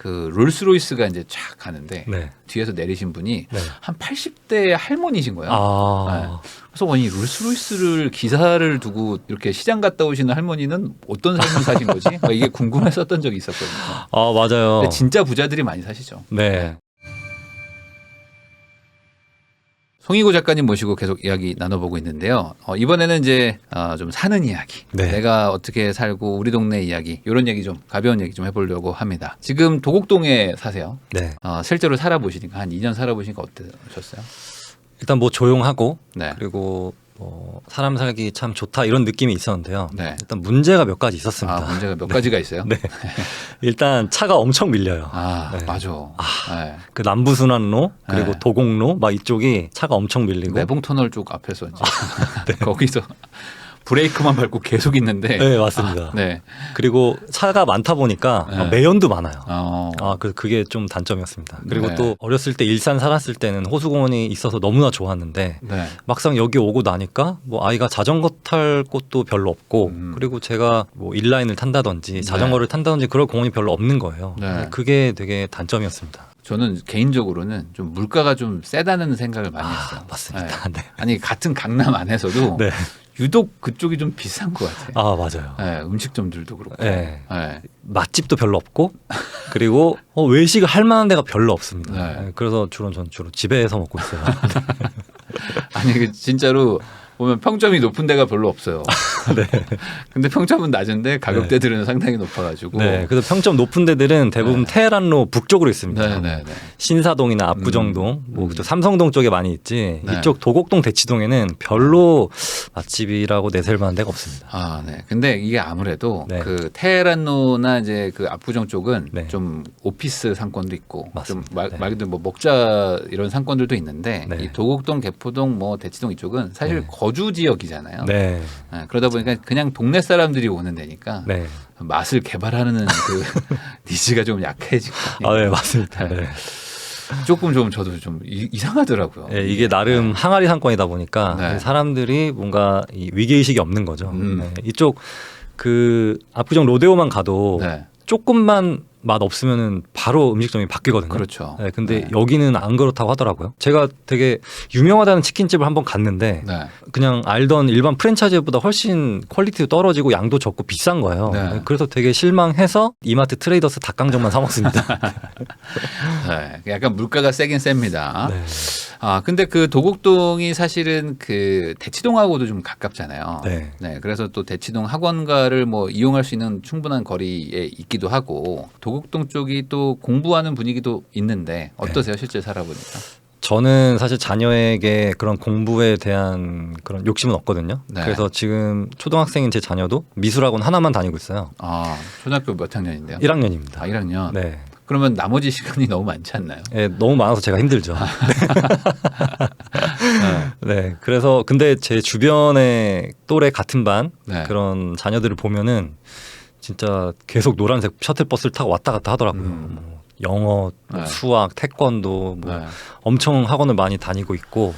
그 롤스로이스가 이제 쫙 가는데 네. 뒤에서 내리신 분이 네. 한 80대 할머니신 거예요. 아. 네. 그래서 아니 롤스로이스를 기사를 두고 이렇게 시장 갔다 오시는 할머니는 어떤 삶을 사신 거지? 이게 궁금했었던 적이 있었거든요. 아, 맞아요. 근데 진짜 부자들이 많이 사시죠. 네. 송희고 작가님 모시고 계속 이야기 나눠보고 있는데요. 이번에는 이제 좀 사는 이야기, 네. 내가 어떻게 살고 우리 동네 이야기, 이런 얘기 좀 가벼운 얘기 좀 해보려고 합니다. 지금 도곡동에 사세요. 네. 실제로 살아보시니까 한 2년 살아보시니까 어떠셨어요? 일단 뭐 조용하고 네. 그리고 뭐 사람 살기 참 좋다 이런 느낌이 있었는데요. 네. 일단 문제가 몇 가지 있었습니다. 문제가 몇 가지가 있어요? 네. 일단 차가 엄청 밀려요. 네. 맞아. 네. 그 남부순환로 그리고 네. 도곡로 막 이쪽이 차가 엄청 밀리고. 매봉터널 쪽 앞에서 이제 네. 거기서 브레이크만 밟고 계속 있는데. 네, 맞습니다. 네. 그리고 차가 많다 보니까 네. 매연도 많아요. 그래서 그게 좀 단점이었습니다. 그리고 네. 또 어렸을 때 일산 살았을 때는 호수공원이 있어서 너무나 좋았는데 네. 막상 여기 오고 나니까 뭐 아이가 자전거 탈 곳도 별로 없고 그리고 제가 뭐 인라인을 탄다든지 자전거를 탄다든지 그럴 공원이 별로 없는 거예요. 네. 그게 되게 단점이었습니다. 저는 개인적으로는 좀 물가가 좀 세다는 생각을 많이 했어요. 맞습니다. 네. 네. 아니 같은 강남 안에서도 네. 유독 그쪽이 좀 비싼 것 같아요. 맞아요. 네, 음식점들도 그렇고. 네. 네. 맛집도 별로 없고 그리고 외식을 할 만한 데가 별로 없습니다. 네. 네, 그래서 전 주로 집에서 먹고 있어요. 아니 진짜로 보면 평점이 높은 데가 별로 없어요. 네. 근데 평점은 낮은데 가격대들은 상당히 높아가지고. 네. 그래서 평점 높은 데들은 대부분 테헤란로 북쪽으로 있습니다. 네. 신사동이나 압구정동, 뭐 그쪽 삼성동 쪽에 많이 있지. 네. 이쪽 도곡동, 대치동에는 별로 맛집이라고 내세울 만한 데가 없습니다. 네. 근데 이게 아무래도 네. 그 테헤란로나 이제 그 압구정 쪽은 네. 좀 오피스 상권도 있고 맞습니다. 좀 네. 말 그대로 뭐 먹자 이런 상권들도 있는데 네. 이 도곡동, 개포동, 뭐 대치동 이쪽은 사실 네. 거주 지역이잖아요. 네. 그러다 보니까 그냥 동네 사람들이 오는 데니까 네. 맛을 개발하는 그 니즈가 좀 약해지고. 네, 맞습니다. 네. 조금 좀 저도 좀 이상하더라고요. 네, 이게 나름 항아리 상권이다 보니까 네. 사람들이 뭔가 이 위기의식이 없는 거죠. 네. 이쪽 그 압구정 로데오만 가도 네. 조금만 맛 없으면은 바로 음식점이 바뀌거든요. 그렇죠. 네, 근데 네. 여기는 안 그렇다고 하더라고요. 제가 되게 유명하다는 치킨집을 한번 갔는데 네. 그냥 알던 일반 프랜차이즈보다 훨씬 퀄리티도 떨어지고 양도 적고 비싼 거예요. 네. 그래서 되게 실망해서 이마트 트레이더스 닭강정만 사 먹습니다. 네. 약간 물가가 세긴 셉니다. 네. 근데 그 도곡동이 사실은 그 대치동하고도 좀 가깝잖아요. 네. 그래서 또 대치동 학원가를 뭐 이용할 수 있는 충분한 거리에 있기도 하고 도곡동 쪽이 또 공부하는 분위기도 있는데 어떠세요? 실제 살아보니까? 저는 사실 자녀에게 그런 공부에 대한 그런 욕심은 없거든요. 네. 그래서 지금 초등학생인 제 자녀도 미술학원 하나만 다니고 있어요. 초등학교 몇 학년인데요? 1학년입니다. 1학년? 네. 그러면 나머지 시간이 너무 많지 않나요? 네, 너무 많아서 제가 힘들죠. 네. 그래서 근데 제 주변에 또래 같은 반 네. 그런 자녀들을 보면은 진짜 계속 노란색 셔틀버스를 타고 왔다 갔다 하더라고요. 뭐 영어, 네. 수학, 태권도 뭐 네. 엄청 학원을 많이 다니고 있고.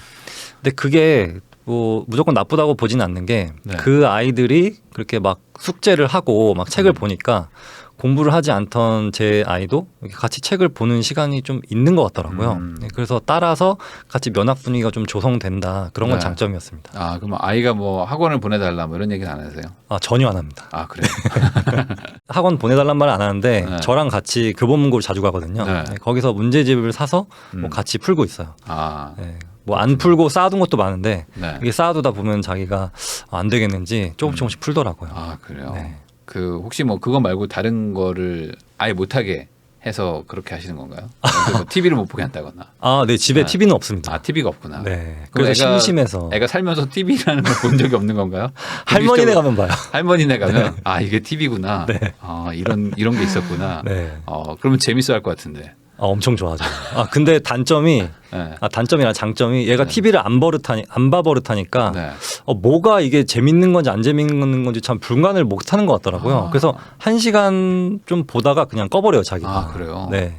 근데 그게 뭐 무조건 나쁘다고 보지는 않는 게 그 아이들이 그렇게 막 숙제를 하고 막 책을 보니까 공부를 하지 않던 제 아이도 이렇게 같이 책을 보는 시간이 좀 있는 것 같더라고요. 네, 그래서 따라서 같이 면학 분위기가 좀 조성된다. 그런 건 네. 장점이었습니다. 그럼 아이가 뭐 학원을 보내달라 뭐 이런 얘기는 안 하세요? 전혀 안 합니다. 그래요? 학원 보내달란 말은 안 하는데 네. 저랑 같이 교보문고를 자주 가거든요. 네. 네, 거기서 문제집을 사서 뭐 같이 풀고 있어요. 네. 뭐 안 풀고 쌓아둔 것도 많은데 네. 이게 쌓아두다 보면 자기가 안 되겠는지 조금씩 풀더라고요. 그래요? 네. 그 혹시 뭐 그거 말고 다른 거를 아예 못하게 해서 그렇게 하시는 건가요? 뭐 TV를 못 보게 한다거나. 네, 집에 TV는 없습니다. TV가 없구나. 네. 그럼 그래서 심심해서. 애가 살면서 TV라는 걸 본 적이 없는 건가요? 할머니네 가면 봐요. 할머니네 가면 이게 TV구나. 네. 이런 게 있었구나. 네. 그러면 재밌어 할 것 같은데. 엄청 좋아하죠. 근데 단점이 네. 단점이나 장점이 얘가 TV를 안 봐 버릇하니까 네. 뭐가 이게 재밌는 건지 안 재밌는 건지 참 불간을 못 하는 것 같더라고요. 그래서 1시간 좀 보다가 그냥 꺼버려요, 자기가. 그래요? 네.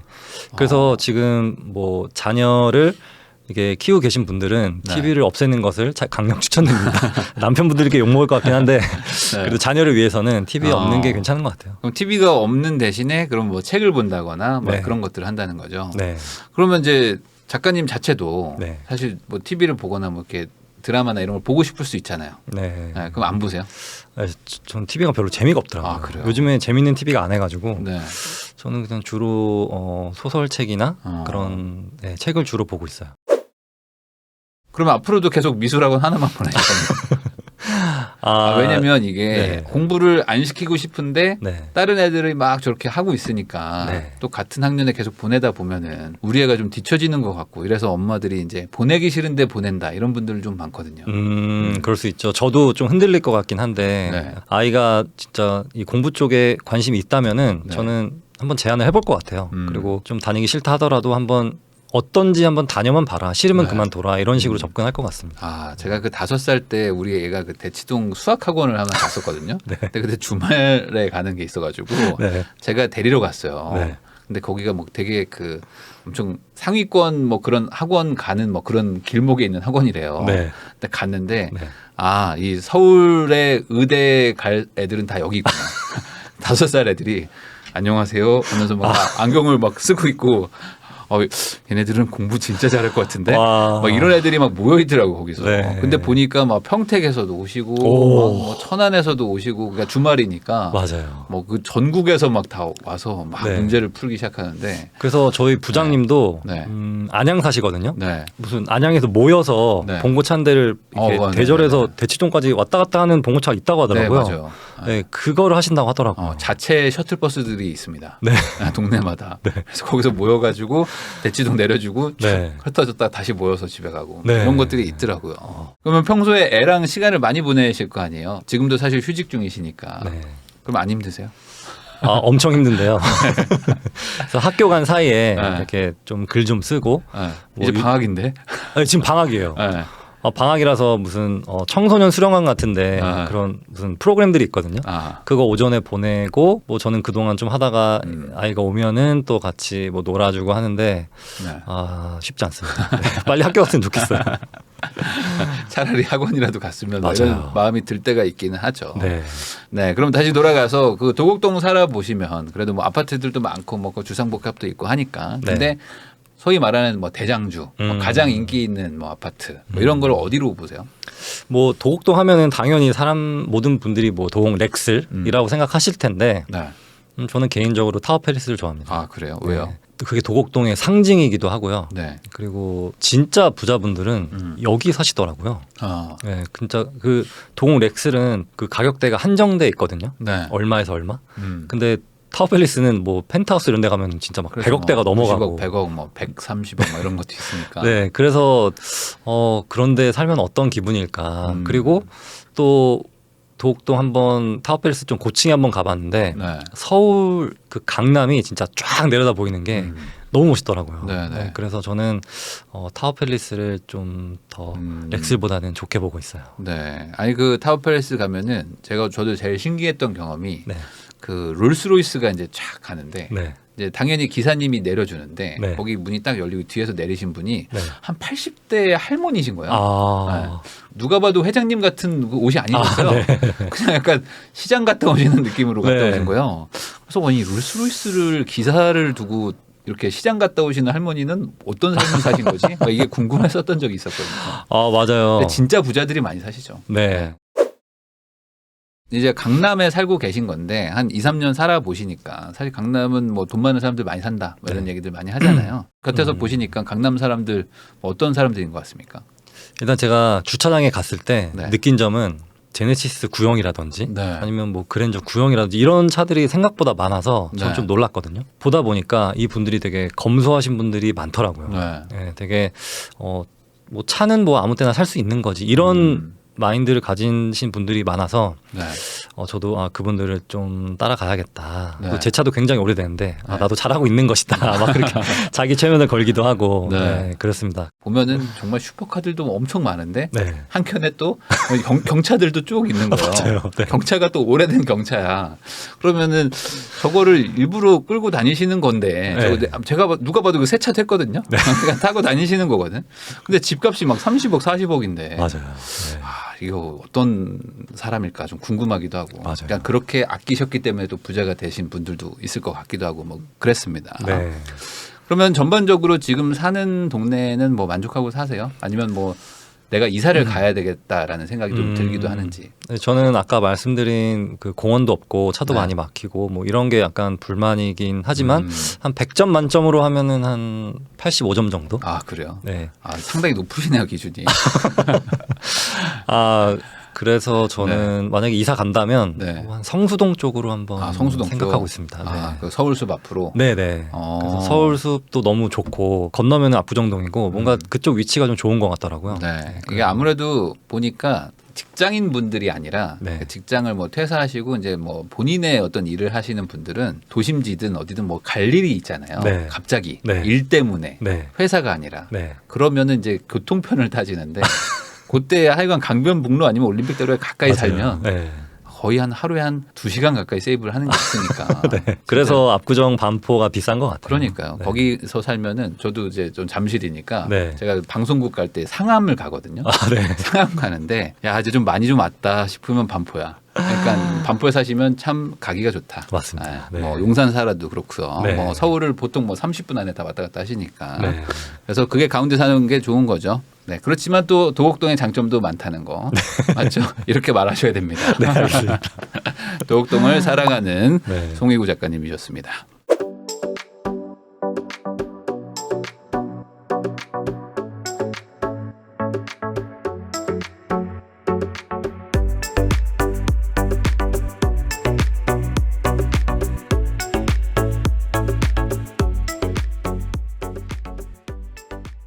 그래서 지금 뭐 자녀를 이게 키우고 계신 분들은 네. TV를 없애는 것을 강력 추천드립니다. 남편분들께 욕먹을 것 같긴 한데 그래도 자녀를 위해서는 TV 없는 게 괜찮은 것 같아요. 그럼 TV가 없는 대신에 그럼 뭐 책을 본다거나 뭐 네. 그런 것들을 한다는 거죠. 네. 그러면 이제 작가님 자체도 네. 사실 뭐 TV를 보거나 뭐 이렇게 드라마나 이런 걸 보고 싶을 수 있잖아요. 네. 네, 그럼 안 보세요? 전 TV가 별로 재미가 없더라고요. 아, 그래요? 요즘에 재밌는 TV가 안 해가지고 네. 저는 그냥 주로 소설책이나 그런 책을 주로 보고 있어요. 그러면 앞으로도 계속 미술학원 하나만 보내실 겁니다. 왜냐면 이게 네. 공부를 안 시키고 싶은데 네. 다른 애들이 막 저렇게 하고 있으니까 네. 또 같은 학년에 계속 보내다 보면은 우리 애가 좀 뒤처지는 것 같고 이래서 엄마들이 이제 보내기 싫은데 보낸다 이런 분들 좀 많거든요. 그럴 수 있죠. 저도 좀 흔들릴 것 같긴 한데 네. 아이가 진짜 이 공부 쪽에 관심이 있다면은 네. 저는 한번 제안을 해볼 것 같아요. 그리고 좀 다니기 싫다 하더라도 한번 어떤지 한번 다녀만 봐라. 싫으면 네. 그만둬라. 이런 식으로 접근할 것 같습니다. 제가 그 5살 때 우리 애가 그 대치동 수학학원을 하나 갔었거든요. 네. 근데 그때 주말에 가는 게 있어가지고 네. 제가 데리러 갔어요. 네. 근데 거기가 뭐 되게 그 엄청 상위권 뭐 그런 학원 가는 뭐 그런 길목에 있는 학원이래요. 네. 근데 갔는데 네. 이 서울의 의대 갈 애들은 다 여기 있구나. 5살 애들이 안녕하세요 하면서 막 안경을 막 쓰고 있고 얘네들은 공부 진짜 잘할 것 같은데 와. 막 이런 애들이 막 모여 있더라고 거기서. 네. 근데 보니까 막 평택에서도 오시고 오. 뭐 천안에서도 오시고 그러니까 주말이니까 맞아요. 뭐 그 전국에서 막 다 와서 막 네. 문제를 풀기 시작하는데 그래서 저희 부장님도 네. 안양 사시거든요. 네. 무슨 안양에서 모여서 네. 봉고차인데를 이렇게 맞네, 대절해서 네네. 대치동까지 왔다 갔다 하는 봉고차가 있다고 하더라고요. 네, 맞아요. 네, 그거를 하신다고 하더라고요. 자체 셔틀버스들이 있습니다. 네. 동네마다. 그래서 거기서 모여가지고 대치동 내려주고 네. 흩어졌다 다시 모여서 집에 가고 네. 이런 것들이 있더라고요. 그러면 평소에 애랑 시간을 많이 보내실 거 아니에요? 지금도 사실 휴직 중이시니까. 네. 그럼 안 힘드세요? 엄청 힘든데요. 그래서 학교 간 사이에 네. 이렇게 좀 글 좀 쓰고 이제 방학인데. 지금 방학이에요. 네. 방학이라서 무슨 청소년 수련관 같은데 아. 그런 무슨 프로그램들이 있거든요. 그거 오전에 보내고 뭐 저는 그동안 좀 하다가 아이가 오면은 또 같이 뭐 놀아주고 하는데 네. 쉽지 않습니다. 네, 빨리 학교 갔으면 좋겠어요. 차라리 학원이라도 갔으면 뭐 맞아요. 이런 마음이 들 때가 있기는 하죠. 네. 네, 그럼 다시 돌아가서 그 도곡동 살아보시면 그래도 뭐 아파트들도 많고 뭐 그 주상복합도 있고 하니까. 근데 소위 말하는 뭐 대장주, 뭐 가장 인기 있는 뭐 아파트 뭐 이런 걸 어디로 보세요? 뭐 도곡동 하면은 당연히 모든 분들이 뭐 도곡 렉슬이라고 생각하실 텐데 네. 저는 개인적으로 타워 페리스를 좋아합니다. 그래요? 왜요? 네. 그게 도곡동의 상징이기도 하고요. 네. 그리고 진짜 부자분들은 여기 사시더라고요. 네, 진짜 그 도곡 렉슬은 그 가격대가 한정돼 있거든요. 네. 얼마에서 얼마. 근데 타워 팰리스는 뭐 펜트하우스 이런 데 가면 진짜 막 그래서 100억대가 뭐 넘어가고 90억, 100억, 뭐 130억 뭐 이런 것도 있으니까. 네, 그래서 그런데 살면 어떤 기분일까. 그리고 또 도곡동 한번 타워 팰리스 좀 고층에 한번 가봤는데 네. 서울 그 강남이 진짜 쫙 내려다 보이는 게 너무 멋있더라고요. 네, 네. 네, 그래서 저는 타워 팰리스를 좀 더 렉슬보다는 좋게 보고 있어요. 네. 아니 그 타워 팰리스 가면은 저도 제일 신기했던 경험이 네. 그 롤스로이스가 이제 쫙 가는데 네. 이제 당연히 기사님이 내려주는데 네. 거기 문이 딱 열리고 뒤에서 내리신 분이 네. 한 80대 할머니신 거예요. 아, 누가 봐도 회장님 같은 그 옷이 아니셨어요. 네. 그냥 약간 시장 갔다 오시는 느낌으로 갔다 네. 오신 거예요. 그래서 아니 롤스로이스를 기사를 두고 이렇게 시장 갔다 오시는 할머니는 어떤 삶을 사신 거지? 이게 궁금했었던 적이 있었거든요. 맞아요. 근데 진짜 부자들이 많이 사시죠. 네. 이제 강남에 살고 계신 건데 한 2, 3년 살아보시니까 사실 강남은 뭐 돈 많은 사람들 많이 산다 뭐 이런 얘기들 많이 하잖아요. 곁에서 보시니까 강남 사람들 뭐 어떤 사람들인 것 같습니까? 일단 제가 주차장에 갔을 때 네. 느낀 점은 제네시스 구형이라든지 네. 아니면 뭐 그랜저 구형이라든지 이런 차들이 생각보다 많아서 저는 네. 좀 놀랐거든요. 보다 보니까 이 분들이 되게 검소하신 분들이 많더라고요. 네. 네, 되게 뭐 차는 뭐 아무 때나 살 수 있는 거지 이런 마인드를 가지신 분들이 많아서 네. 저도 그분들을 좀 따라가야겠다. 네. 또 제 차도 굉장히 오래됐는데 네. 나도 잘하고 있는 것이다. 막 그렇게 자기 최면을 걸기도 하고 네. 네, 그렇습니다. 보면은 정말 슈퍼카들도 엄청 많은데 네. 한켠에 또 경차들도 쭉 있는 거예요. 맞아요. 네. 경차가 또 오래된 경차야. 그러면은 저거를 일부러 끌고 다니시는 건데 네. 제가 누가 봐도 그 새 차 됐거든요. 그러니까 타고 다니시는 거거든. 근데 집값이 막 30억, 40억인데. 맞아요. 네. 이거 어떤 사람일까 좀 궁금하기도 하고. 맞아요. 그러니까 그렇게 아끼셨기 때문에 또 부자가 되신 분들도 있을 것 같기도 하고 뭐 그랬습니다. 네. 그러면 전반적으로 지금 사는 동네는 뭐 만족하고 사세요? 아니면 뭐 내가 이사를 가야 되겠다라는 생각이 좀 들기도 하는지. 네, 저는 아까 말씀드린 그 공원도 없고 차도 네. 많이 막히고 뭐 이런 게 약간 불만이긴 하지만 한 100점 만점으로 하면은 한 85점 정도? 아 그래요? 네. 상당히 높으시네요 기준이. 그래서 저는 만약에 이사 간다면 네. 한 성수동 쪽으로 한번 성수동 생각하고 쪽? 있습니다. 네. 그 서울숲 앞으로. 네네. 그래서 서울숲도 너무 좋고 건너면은 압구정동이고 뭔가 그쪽 위치가 좀 좋은 것 같더라고요. 네. 이게 아무래도 보니까 직장인 분들이 아니라 네. 직장을 뭐 퇴사하시고 이제 뭐 본인의 어떤 일을 하시는 분들은 도심지든 어디든 뭐 갈 일이 있잖아요. 네. 갑자기 네. 일 때문에 네. 회사가 아니라 네. 그러면은 이제 교통편을 타지는데 그때 하여간 강변북로 아니면 올림픽대로에 가까이 맞아요. 살면 네. 거의 하루에 한 2시간 가까이 세이브를 하는 게 있으니까. 네. 그래서 압구정 반포가 비싼 것 같아요. 그러니까요. 네. 거기서 살면은 저도 이제 좀 잠실이니까 네. 제가 방송국 갈 때 상암을 가거든요. 네. 상암 가는데 야 이제 좀 많이 좀 왔다 싶으면 반포야. 그러니까 반포에 사시면 참 가기가 좋다. 맞습니다. 네. 뭐 용산 살아도 그렇고요. 네. 뭐 서울을 보통 뭐 30분 안에 다 왔다 갔다 하시니까. 네. 그래서 그게 가운데 사는 게 좋은 거죠. 네. 그렇지만 또 도곡동의 장점도 많다는 거. 맞죠? 이렇게 말하셔야 됩니다. 네, 알겠습니다. 도곡동을 사랑하는 네. 송희구 작가님이셨습니다.